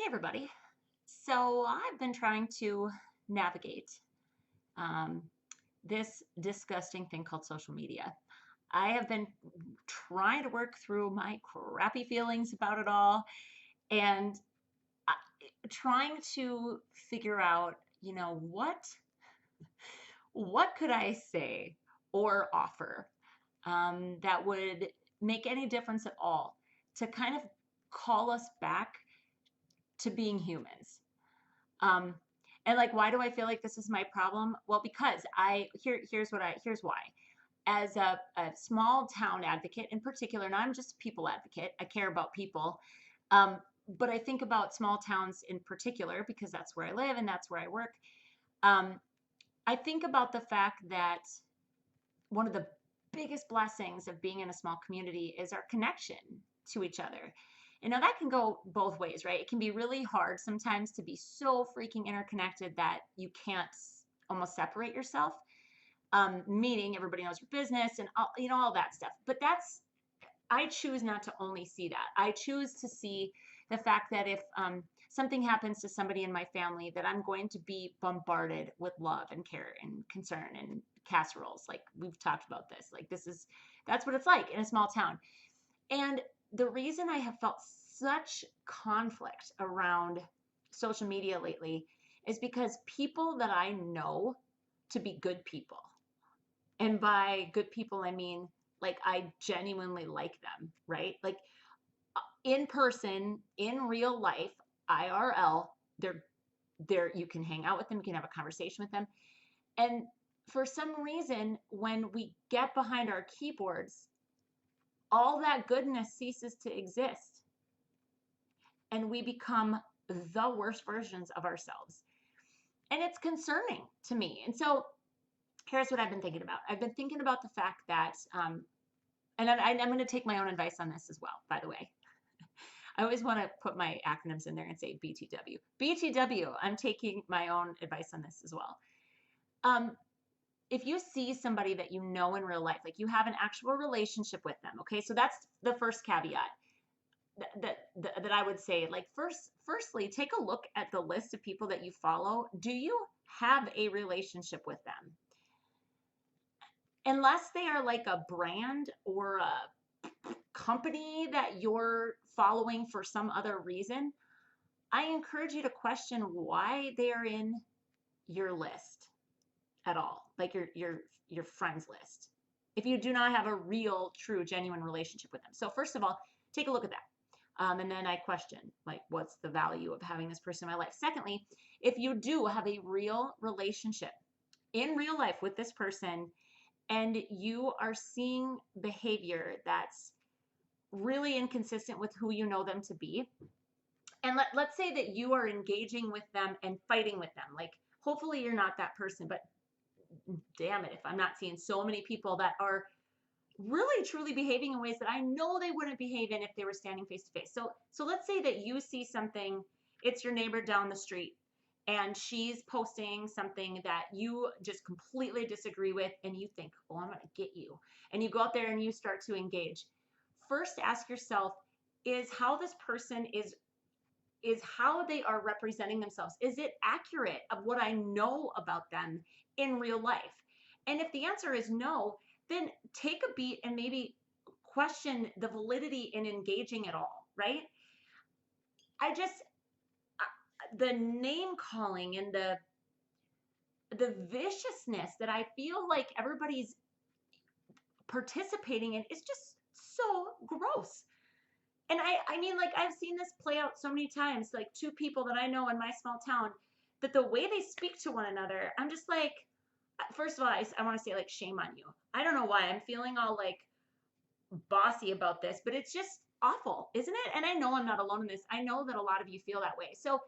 Hey, everybody. So I've been trying to navigate um, this disgusting thing called social media. I have been trying to work through my crappy feelings about it all and uh, trying to figure out, what could I say or offer that would make any difference at all to kind of call us back to being humans. Um, and like, why do I feel like this is my problem? Well, because here's why. As a small town advocate in particular, and I'm just a people advocate, I care about people. Um, but I think about small towns in particular because that's where I live and that's where I work. Um, I think about the fact that one of the biggest blessings of being in a small community is our connection to each other. And now that can go both ways, right? It can be really hard sometimes to be so freaking interconnected that you can't almost separate yourself. Meaning everybody knows your business and all that stuff. But I choose not to only see that. I choose to see the fact that if something happens to somebody in my family, that I'm going to be bombarded with love and care and concern and casseroles. Like we've talked about this. That's what it's like in a small town. And the reason I have felt such conflict around social media lately is because people that I know to be good people, and by good people, I mean like I genuinely like them, right? Like in person, in real life, IRL, they're you can hang out with them, you can have a conversation with them. And for some reason, when we get behind our keyboards, all that goodness ceases to exist and we become the worst versions of ourselves. And it's concerning to me. And so here's what I've been thinking about. I've been thinking about the fact that, and I'm going to take my own advice on this as well, by the way. I always want to put my acronyms in there and say BTW. BTW, I'm taking my own advice on this as well. Um, if you see somebody that you know in real life, like you have an actual relationship with them, okay? So that's the first caveat that I would say. Like firstly, take a look at the list of people that you follow. Do you have a relationship with them? Unless they are like a brand or a company that you're following for some other reason, I encourage you to question why they are in your list at all, like your friends list. If you do not have a real, true, genuine relationship with them. So first of all, take a look at that. And then I question, like, what's the value of having this person in my life? Secondly, if you do have a real relationship in real life with this person and you are seeing behavior that's really inconsistent with who you know them to be, and let's say that you are engaging with them and fighting with them, like hopefully you're not that person, but damn it if I'm not seeing so many people that are really truly behaving in ways that I know they wouldn't behave in if they were standing face to face. So let's say that you see something, it's your neighbor down the street and she's posting something that you just completely disagree with and you think, "Oh, I'm going to get you." And you go out there and you start to engage. First ask yourself, is how this person is how they are representing themselves. Is it accurate of what I know about them in real life? And if the answer is no, then take a beat and maybe question the validity in engaging at all, right? I just the name calling and the viciousness that I feel like everybody's participating in is just so gross. And I mean, like, I've seen this play out so many times, like two people that I know in my small town, that the way they speak to one another, I'm just like, first of all, I want to say, like, shame on you. I don't know why I'm feeling all like bossy about this, but it's just awful, isn't it? And I know I'm not alone in this. I know that a lot of you feel that way. So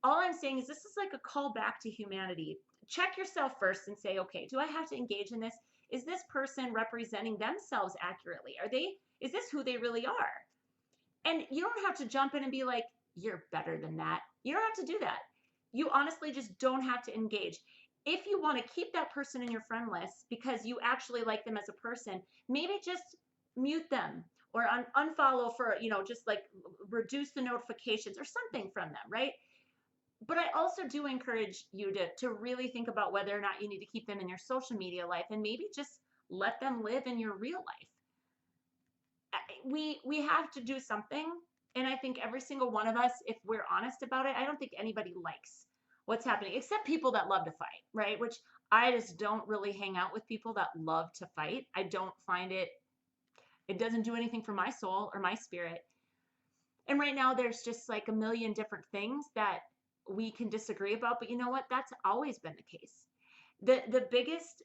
all I'm saying is this is like a call back to humanity. Check yourself first and say, okay, do I have to engage in this? Is this person representing themselves accurately? Is this who they really are? And you don't have to jump in and be like, you're better than that. You don't have to do that. You honestly just don't have to engage. If you want to keep that person in your friend list because you actually like them as a person, maybe just mute them or unfollow for, just like reduce the notifications or something from them, right? But I also do encourage you to really think about whether or not you need to keep them in your social media life, and maybe just let them live in your real life. We have to do something, and I think every single one of us, if we're honest about it, I don't think anybody likes what's happening except people that love to fight, right? Which I just don't really hang out with people that love to fight. I don't find it doesn't do anything for my soul or my spirit. And right now there's just like a million different things that we can disagree about, but you know what? That's always been the case. The biggest,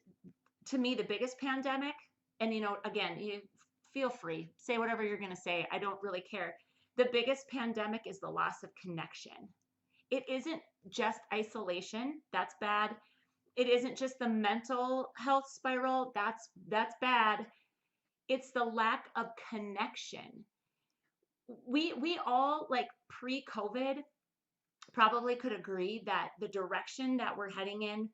to me, the biggest pandemic, and again, you feel free, say whatever you're going to say. I don't really care. The biggest pandemic is the loss of connection. It isn't just isolation. That's bad. It isn't just the mental health spiral. That's bad. It's the lack of connection. We all, like, pre-COVID, probably could agree that the direction that we're heading in,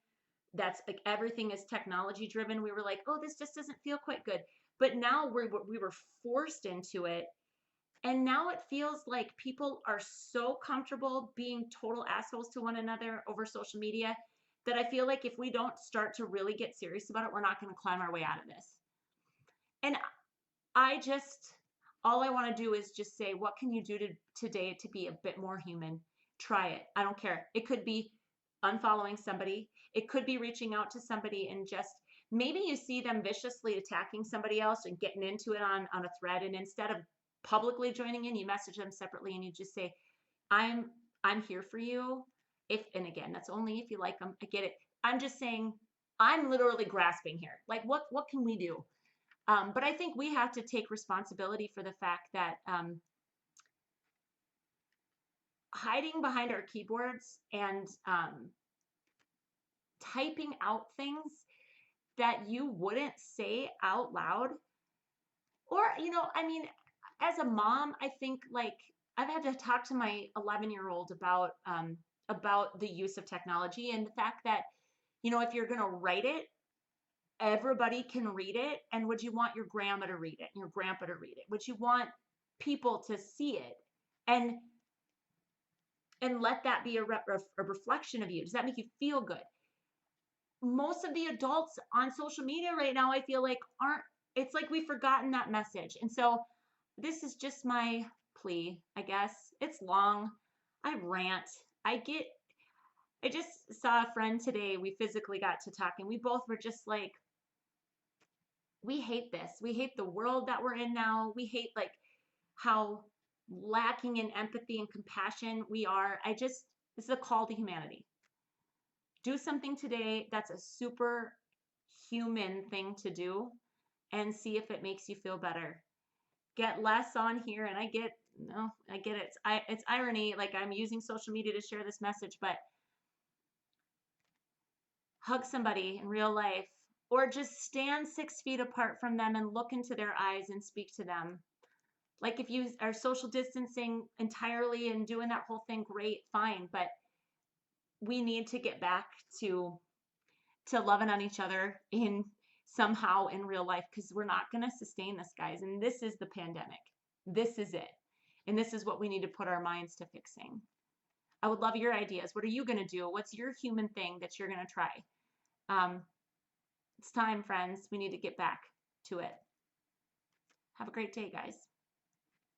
that's like everything is technology driven. We were like, oh, this just doesn't feel quite good. But now we were forced into it. And now it feels like people are so comfortable being total assholes to one another over social media that I feel like if we don't start to really get serious about it, we're not going to climb our way out of this. And I just, all I want to do is just say, what can you do today to be a bit more human? Try it. I don't care. It could be unfollowing somebody. It could be reaching out to somebody and just, maybe you see them viciously attacking somebody else and getting into it on a thread. And instead of publicly joining in, you message them separately and you just say, I'm here for you. And again, that's only if you like them. I get it. I'm just saying, I'm literally grasping here. Like, what can we do? But I think we have to take responsibility for the fact that hiding behind our keyboards and typing out things that you wouldn't say out loud, or, I mean, as a mom, I think, like, I've had to talk to my 11-year-old about the use of technology and the fact that, if you're going to write it, everybody can read it. And would you want your grandma to read it and your grandpa to read it? Would you want people to see it and let that be a reflection of you? Does that make you feel good? Most of the adults on social media right now, I feel like, aren't, it's like we've forgotten that message. And so this is just my plea, I guess. It's long. I rant. I just saw a friend today. We physically got to talking. We both were just like, we hate this. We hate the world that we're in now. We hate, like, how lacking in empathy and compassion we are. This is a call to humanity. Do something today that's a super human thing to do and see if it makes you feel better. Get less on here, and I get it. It's irony, like I'm using social media to share this message, but hug somebody in real life, or just stand 6 feet apart from them and look into their eyes and speak to them. Like, if you are social distancing entirely and doing that whole thing, great, fine. But we need to get back to loving on each other somehow in real life, because we're not going to sustain this, guys. And this is the pandemic. This is it. And this is what we need to put our minds to fixing. I would love your ideas. What are you going to do? What's your human thing that you're going to try? It's time, friends. We need to get back to it. Have a great day, guys.